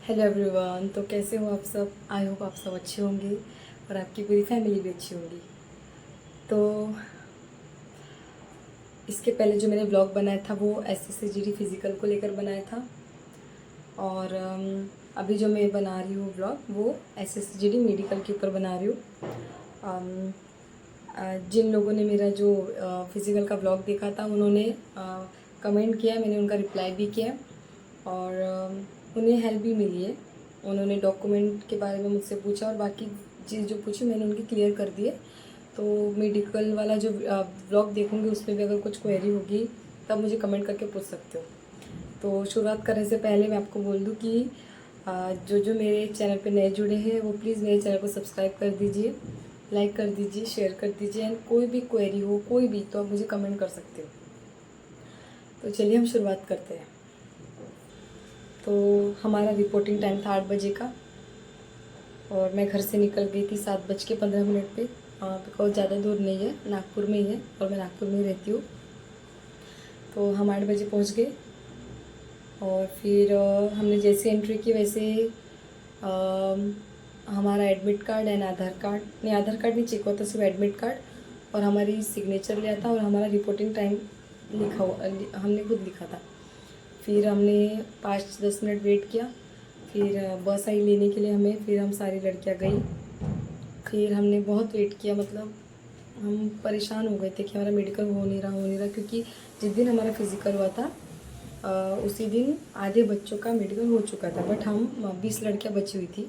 Hello everyone. तो कैसे हो आप सब? आई होप आप सब अच्छे होंगे और आपकी पूरी फैमिली भी अच्छी होगी। तो इसके पहले जो मैंने ब्लॉग बनाया था वो SSCGD फिज़िकल को लेकर बनाया था। और अभी जो मैं बना रही हूँ ब्लॉग वो SSCGD मेडिकल के ऊपर बना रही हूँ। जिन लोगों ने मेरा जो फिज़िकल का ब्लॉग देखा था उन्होंने कमेंट किया, मैंने उनका रिप्लाई भी किया और उन्हें हेल्प भी मिली है। उन्होंने डॉक्यूमेंट के बारे में मुझसे पूछा और बाकी चीज़ जो पूछी मैंने उनकी क्लियर कर दिए। तो मेडिकल वाला जो ब्लॉग देखूँगी उसमें भी अगर कुछ क्वेरी होगी तब मुझे कमेंट करके पूछ सकते हो। तो शुरुआत करने से पहले मैं आपको बोल दूँ कि जो जो मेरे चैनल पे नए जुड़े हैं वो प्लीज़ मेरे चैनल को सब्सक्राइब कर दीजिए, लाइक कर दीजिए, शेयर कर दीजिए एंड कोई भी क्वेरी हो कोई भी तो आप मुझे कमेंट कर सकते हो। तो चलिए हम शुरुआत करते हैं। तो हमारा रिपोर्टिंग टाइम था 8 बजे का और मैं घर से निकल गई थी 7:15 पे, बिकॉज ज़्यादा दूर नहीं है, नागपुर में ही है और मैं नागपुर में ही रहती हूँ। तो हम 8 बजे पहुँच गए और फिर हमने जैसे एंट्री की वैसे हमारा admit card and Aadhaar card नहीं, आधार कार्ड नहीं चेक हुआ था, सिर्फ एडमिट कार्ड और हमारी सिग्नेचर लिया था और हमारा रिपोर्टिंग टाइम लिखा हुआ हमने खुद लिखा था। फिर हमने 5-10 मिनट वेट किया, फिर बस आई लेने के लिए हमें, फिर हम सारी लड़कियां गई। फिर हमने बहुत वेट किया, मतलब हम परेशान हो गए थे कि हमारा मेडिकल हो नहीं रहा क्योंकि जिस दिन हमारा फिज़िकल हुआ था उसी दिन आधे बच्चों का मेडिकल हो चुका था, बट हम 20 लड़कियां बची हुई थी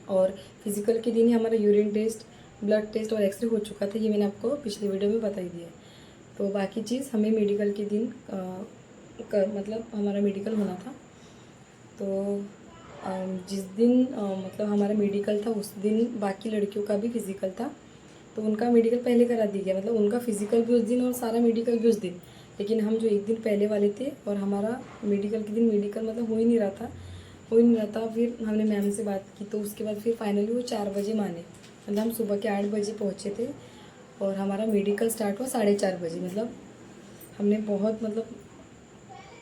और फिज़िकल के दिन ही हमारा यूरिन टेस्ट, ब्लड टेस्ट और एक्सरे हो चुका था। ये मैंने आपको पिछले वीडियो में बता ही दिया है। तो बाकी चीज़ हमें मेडिकल के दिन मतलब हमारा मेडिकल होना था। तो जिस दिन मतलब हमारा मेडिकल था उस दिन बाकी लड़कियों का भी फिज़िकल था, तो उनका मेडिकल पहले करा दिया गया, मतलब उनका फिज़िकल भी उस दिन और सारा मेडिकल भी उस दिन। लेकिन हम जो एक दिन पहले वाले थे और हमारा मेडिकल के दिन मेडिकल मतलब हो ही नहीं रहा था। फिर हमने मैम से बात की तो उसके बाद फिर फाइनली वो 4 बजे माने, मतलब हम सुबह के 8 बजे पहुँचे थे और हमारा मेडिकल स्टार्ट हुआ 4:30 बजे। मतलब हमने बहुत मतलब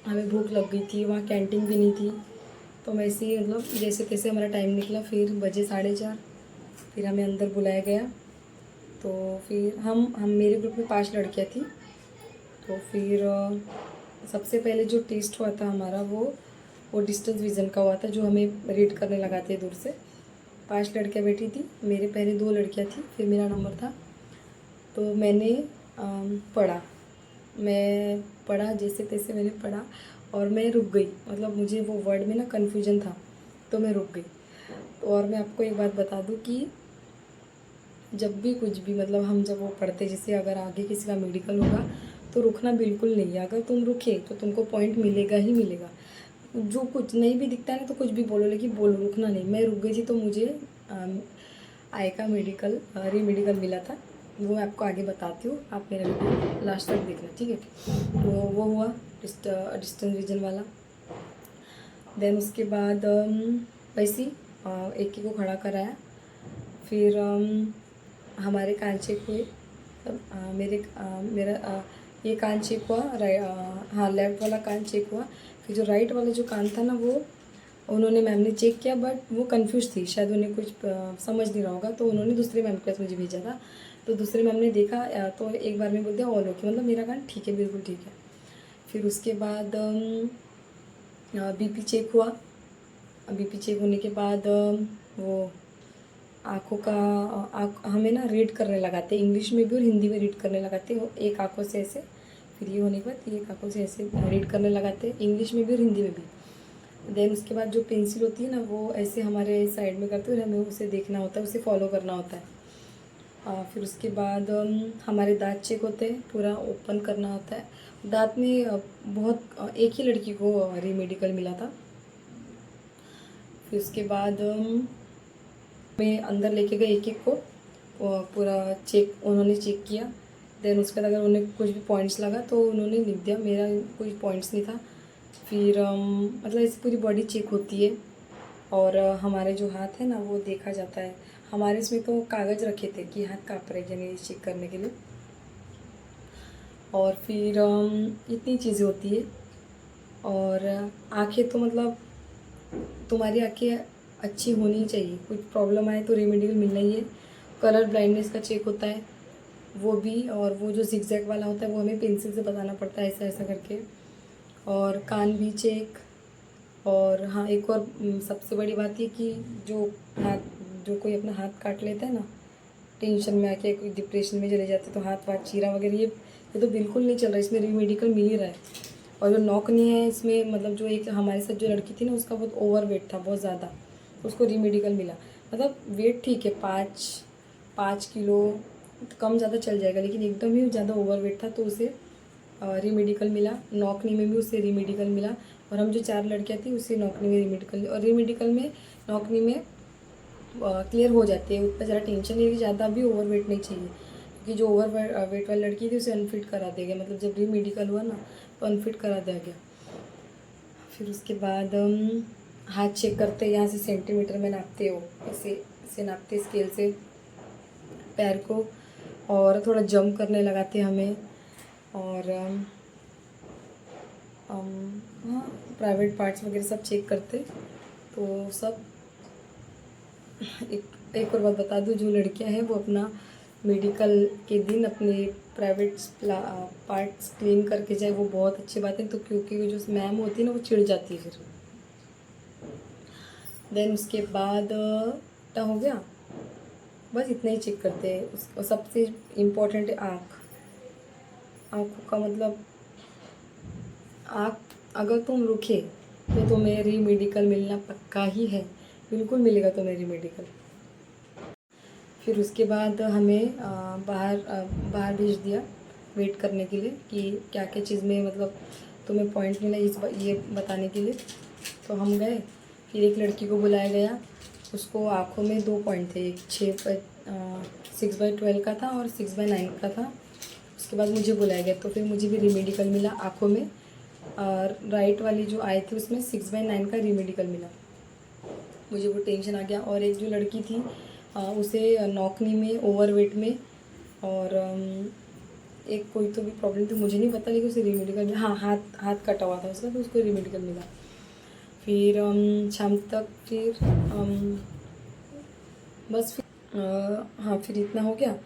हमें भूख लग गई थी, वहाँ कैंटीन भी नहीं थी, तो वैसे ही मतलब जैसे तैसे हमारा टाइम निकला। फिर बजे 4:30, फिर हमें अंदर बुलाया गया। तो फिर हम मेरे ग्रुप में 5 लड़कियाँ थी। तो फिर सबसे पहले जो टेस्ट हुआ था हमारा वो डिस्टेंस विज़न का हुआ था, जो हमें रीड करने लगाते दूर से। 5 लड़कियाँ बैठी थी, मेरे पहले 2 लड़कियाँ थी, फिर मेरा नंबर था। तो मैंने पढ़ा मैं पढ़ा जैसे तैसे मैंने पढ़ा और मैं रुक गई, मतलब मुझे वो वर्ड में ना कन्फ्यूजन था तो मैं रुक गई। और मैं आपको एक बात बता दूं कि जब भी कुछ भी मतलब हम जब वो पढ़ते, जैसे अगर आगे किसी का मेडिकल होगा तो रुकना बिल्कुल नहीं है। अगर तुम रुके तो तुमको पॉइंट मिलेगा ही मिलेगा, जो कुछ नहीं भी दिखता है ना तो कुछ भी बोलो, लेकिन बोलो, रुकना नहीं। मैं रुक गई थी तो मुझे आई का मेडिकल री मेडिकल मिला था, वो मैं आपको आगे बताती हूँ, आप मेरा वीडियो लास्ट तक देखना, ठीक है। तो वो हुआ डिस्टेंस विजन वाला। देन उसके बाद वैसे ही एक एक को खड़ा कराया। फिर हमारे कान चेक हुए, मेरा ये कान चेक हुआ, हाँ लेफ्ट वाला कान चेक हुआ। फिर जो राइट वाला जो कान था ना वो उन्होंने मैम ने चेक किया, बट वो कंफ्यूज थी, शायद उन्हें कुछ समझ नहीं रहा होगा, तो उन्होंने दूसरे मैम के पास मुझे भेजा था। तो दूसरे मैम ने देखा तो एक बार में बोल दिया ऑल ओके, मतलब मेरा कान ठीक है, बिल्कुल ठीक है। फिर उसके बाद बीपी चेक हुआ। बीपी चेक होने के बाद वो आँखों का हमें ना रीड करने लगाते, इंग्लिश में भी और हिंदी में रीड करने लगाते, वो एक आँखों से ऐसे, फिर ये होने के बाद एक आँखों से ऐसे रीड करने लगाते, इंग्लिश में भी और हिंदी में भी। देन उसके बाद जो पेंसिल होती है ना वो ऐसे हमारे साइड में करते हुए हमें उसे देखना होता है, उसे फॉलो करना होता है। फिर उसके बाद हमारे दांत चेक होते हैं, पूरा ओपन करना होता है दांत में। बहुत एक ही लड़की को री मेडिकल मिला था। फिर उसके बाद मैं अंदर लेके गए एक एक को, पूरा चेक उन्होंने चेक किया। देन उसके बाद अगर उन्हें कुछ भी पॉइंट्स लगा तो उन्होंने लिख दिया, मेरा कोई पॉइंट्स नहीं था। फिर मतलब ऐसी पूरी बॉडी चेक होती है और हमारे जो हाथ है ना वो देखा जाता है। हमारे इसमें तो कागज़ रखे थे कि हाथ काँप रहे कि नहीं चेक करने के लिए। और फिर इतनी चीज़ें होती है। और आंखें तो मतलब तुम्हारी आँखें अच्छी होनी चाहिए, कुछ प्रॉब्लम आए तो रेमेडियल मिलना ही है। कलर ब्लाइंडनेस का चेक होता है वो भी, और वो जो जिगजैग वाला होता है वो हमें पेंसिल से बताना पड़ता है ऐसा ऐसा करके। और कान भी चेक। और हाँ, एक और सबसे बड़ी बात ये कि जो जो कोई अपना हाथ काट लेता है ना, टेंशन में आके कोई डिप्रेशन में चले जाते तो हाथ वाथ चीरा वगैरह, ये तो बिल्कुल नहीं चल रहा है, इसमें रीमेडिकल मिल ही रहा है। और जो नॉक नहीं है इसमें, मतलब जो एक हमारे साथ जो लड़की थी ना, उसका बहुत ओवर वेट था, बहुत ज़्यादा, उसको रीमेडिकल मिला। मतलब वेट ठीक है, 5 किलो कम ज़्यादा चल जाएगा, लेकिन एकदम ही ज़्यादा ओवर वेट था तो उसे रीमेडिकल मिला। नॉकनी में भी उसे रीमेडिकल मिला। और हम जो 4 लड़कियाँ थी उसे नॉकनी में रीमेडिकल, और रीमेडिकल में नॉकनी में क्लियर हो जाती है, उतना ज़्यादा टेंशन नहीं, ज़्यादा भी ओवर वेट नहीं चाहिए, क्योंकि जो ओवर वेट वाली लड़की थी उसे अनफिट करा दिया गया, मतलब जब रीमेडिकल हुआ ना तो अनफिट करा दिया गया। फिर उसके बाद हाथ चेक करते, यहाँ से सेंटीमीटर में नापते हो, ऐसे नापते स्केल से पैर को, और थोड़ा जंप करने लगाते हमें। और हाँ, प्राइवेट पार्ट्स वगैरह सब चेक करते। तो सब एक और बात बता दूँ, जो लड़कियां हैं वो अपना मेडिकल के दिन अपने प्राइवेट पार्ट्स क्लीन करके जाए, वो बहुत अच्छी बात है। तो क्योंकि जो मैम होती है ना वो चिढ़ जाती है फिर। देन उसके बाद क्या हो गया, बस इतना ही चेक करते हैं। और सबसे इम्पोर्टेंट है आँखों का, मतलब आँख अगर तुम रुके तो तुम्हें रीमेडिकल मिलना पक्का ही है, बिल्कुल मिलेगा तुम्हें रीमेडिकल। फिर उसके बाद हमें बाहर भेज दिया वेट करने के लिए कि क्या क्या चीज़ में मतलब तुम्हें पॉइंट मिला ये बताने के लिए। तो हम गए, फिर एक लड़की को बुलाया गया, उसको आँखों में 2 पॉइंट थे, एक 6/12 का था और 6/9 का था। उसके बाद मुझे बुलाया गया, तो फिर मुझे भी रीमेडिकल मिला आँखों में, और राइट वाली जो आई थी उसमें 6/9 का रीमेडिकल मिला। मुझे वो टेंशन आ गया। और एक जो लड़की थी उसे नॉकनी में, ओवरवेट में, और एक कोई तो भी प्रॉब्लम थी, मुझे नहीं पता, लेकिन उसे रीमेडिकल मिला। हाँ, हाथ कटा हुआ था उसका, तो उसको रीमेडिकल मिला। फिर शाम तक फिर बस फिर हाँ, फिर इतना हो गया।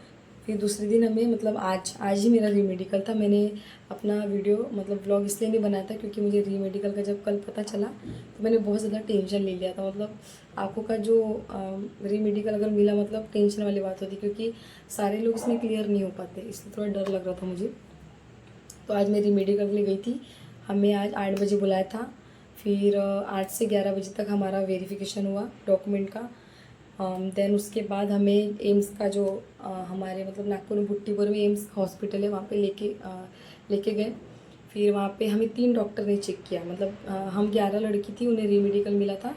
फिर दूसरे दिन हमें, मतलब आज ही मेरा रीमेडिकल था। मैंने अपना वीडियो मतलब व्लॉग इसलिए नहीं बनाया था क्योंकि मुझे रीमेडिकल का जब कल पता चला तो मैंने बहुत ज़्यादा टेंशन ले लिया था। मतलब आँखों का जो रीमेडिकल अगर मिला, मतलब टेंशन वाली बात होती, क्योंकि सारे लोग इसमें क्लियर नहीं हो पाते, इसलिए थोड़ा डर लग रहा था मुझे। तो आज मैं रीमेडिकल के लिए गई थी। हमें आज 8 बजे बुलाया था। फिर 8 से 11 बजे तक हमारा वेरिफिकेशन हुआ डॉक्यूमेंट का। देन उसके बाद हमें एम्स का जो हमारे मतलब नागपुर में भुट्टीपुर में एम्स हॉस्पिटल है, वहाँ पे लेके गए। फिर वहाँ पे हमें 3 डॉक्टर ने चेक किया, मतलब हम 11 लड़की थी, उन्हें रीमेडिकल मिला था।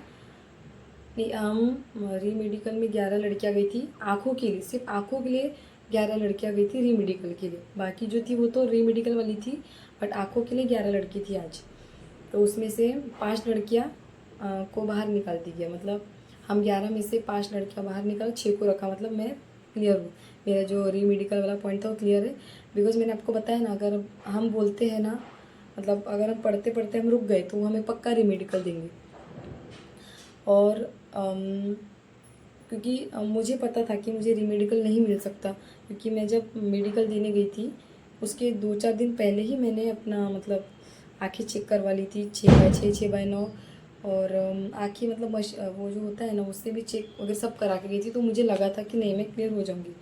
नहीं, हम रीमेडिकल में 11 लड़कियाँ गई थी आँखों के लिए, सिर्फ आँखों के लिए 11 लड़कियाँ गई थी रीमेडिकल के लिए। बाकी जो थी वो तो रीमेडिकल वाली थी, बट आँखों के लिए 11 लड़की थी आज। तो उसमें से 5 लड़कियाँ को बाहर निकाल दी गया, मतलब हम 11 में से 5 लड़कियाँ बाहर निकाल, 6 को रखा, मतलब मैं क्लियर हूँ। मेरा जो रीमेडिकल वाला पॉइंट था वो क्लियर है। बिकॉज मैंने आपको बताया ना, अगर हम बोलते हैं ना, मतलब अगर हम पढ़ते पढ़ते हम रुक गए तो हमें पक्का रीमेडिकल देंगे। और क्योंकि मुझे पता था कि मुझे रीमेडिकल नहीं मिल सकता, क्योंकि मैं जब मेडिकल देने गई थी उसके 2-4 दिन पहले ही मैंने अपना मतलब आँखें चेक करवा ली थी, 6/6, 6/9। और आँखें मतलब वो जो होता है ना, उससे भी चेक वगैरह सब करा के गई थी। तो मुझे लगा था कि नहीं, मैं क्लियर हो जाऊँगी।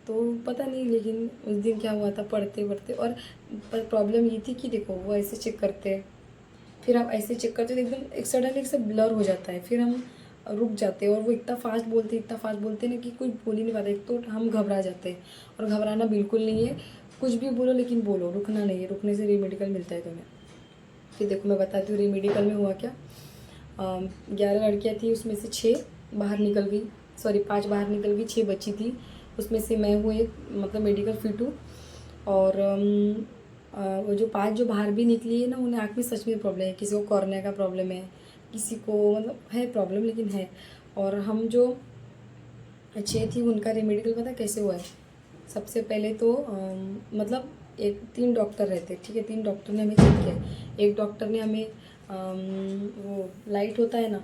तो पता नहीं, लेकिन उस दिन क्या हुआ था, पढ़ते पढ़ते, और प्रॉब्लम ये थी कि देखो वो ऐसे चेक करते हैं, फिर हम ऐसे चेक करते तो एकदम एक सडनली एक ब्लर हो जाता है, फिर हम रुक जाते हैं। और वो इतना फास्ट बोलते हैं ना कि कोई बोल ही नहीं पाता। एक तो हम घबरा जाते हैं, और घबराना बिल्कुल नहीं है, कुछ भी बोलो लेकिन बोलो, रुकना नहीं है, रुकने से रीमेडिकल मिलता है तुम्हें। फिर देखो मैं बताती हूँ रीमेडिकल में हुआ क्या। 11 लड़कियाँ थी, उसमें से 6 बाहर निकल गई, सॉरी 5 बाहर निकल गई, 6 बची थी। उसमें से मैं हूँ एक, मतलब मेडिकल फिट हूँ। और वो जो 5 जो बाहर भी निकली है ना, उन्हें आँख में सच में प्रॉब्लम है, किसी को कॉर्निया का प्रॉब्लम है, किसी को मतलब है प्रॉब्लम, लेकिन है। और हम जो 6 थी उनका रीमेडिकल पता कैसे हुआ है। सबसे पहले तो मतलब 3 डॉक्टर रहते, ठीक है, 3 डॉक्टर ने हमें चेक किया। एक डॉक्टर ने हमें वो लाइट होता है ना,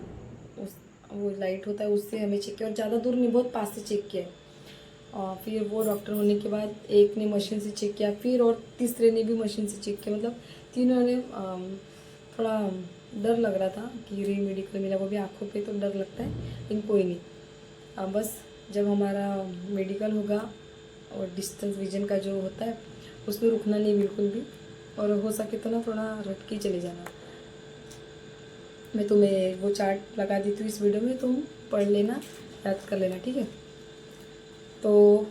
वो लाइट होता है उससे हमें चेक किया, और ज़्यादा दूर नहीं, बहुत पास से चेक किया है। और फिर वो डॉक्टर होने के बाद एक ने मशीन से चेक किया, फिर और तीसरे ने भी मशीन से चेक किया, मतलब तीनों ने थोड़ा डर लग रहा था कि री मेडिकल मिला, वो भी आँखों पे तो डर लगता है, लेकिन कोई नहीं। बस जब हमारा मेडिकल होगा और डिस्टेंस विजन का जो होता है उसमें रुकना नहीं बिल्कुल भी, और हो सके तो ना थोड़ा रट के चले जाना। मैं तुम्हें वो चार्ट लगा देती हूँ इस वीडियो में, तुम पढ़ लेना, याद कर लेना, ठीक है। तो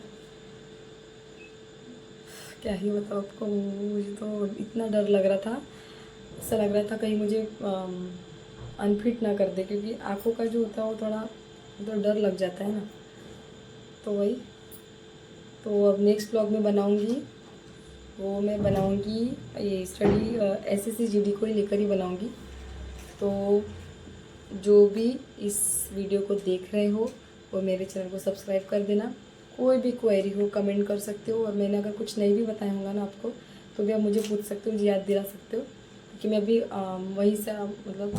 क्या ही बताओ आपको, मुझे तो इतना डर लग रहा था, ऐसा लग रहा था कहीं मुझे अनफिट ना कर दे, क्योंकि आँखों का जो होता है वो थोड़ा तो डर लग जाता है ना। तो वही, तो अब नेक्स्ट ब्लॉग में बनाऊंगी, वो मैं बनाऊंगी ये स्टडी SSC GD को ही लेकर ही बनाऊंगी। तो जो भी इस वीडियो को देख रहे हो वो मेरे चैनल को सब्सक्राइब कर देना। कोई भी क्वेरी हो कमेंट कर सकते हो, और मैंने अगर कुछ नहीं भी बताया होगा ना आपको तो भी आप मुझे पूछ सकते हो, मुझे याद दिला सकते हो, क्योंकि मैं अभी वहीं से मतलब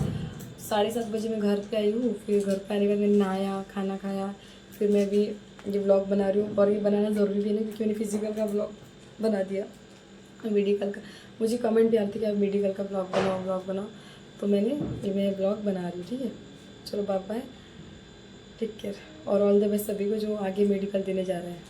7:30 बजे मैं घर पे आई हूँ। फिर घर पे आने के बाद मैंने नहाया, खाना खाया, फिर मैं भी ये ब्लॉग बना रही हूँ। और ये बनाना ज़रूरी भी नहीं, क्योंकि मैंने फिजिकल का ब्लॉग बना दिया, मेडिकल का। मुझे कमेंट भी आते कि आप मेडिकल का ब्लॉग बनाओ, तो मैं ब्लॉग बना रही हूँ, ठीक है। चलो बाय बाय, टेक केयर, और ऑल द बेस्ट सभी को जो आगे मेडिकल देने जा रहे हैं।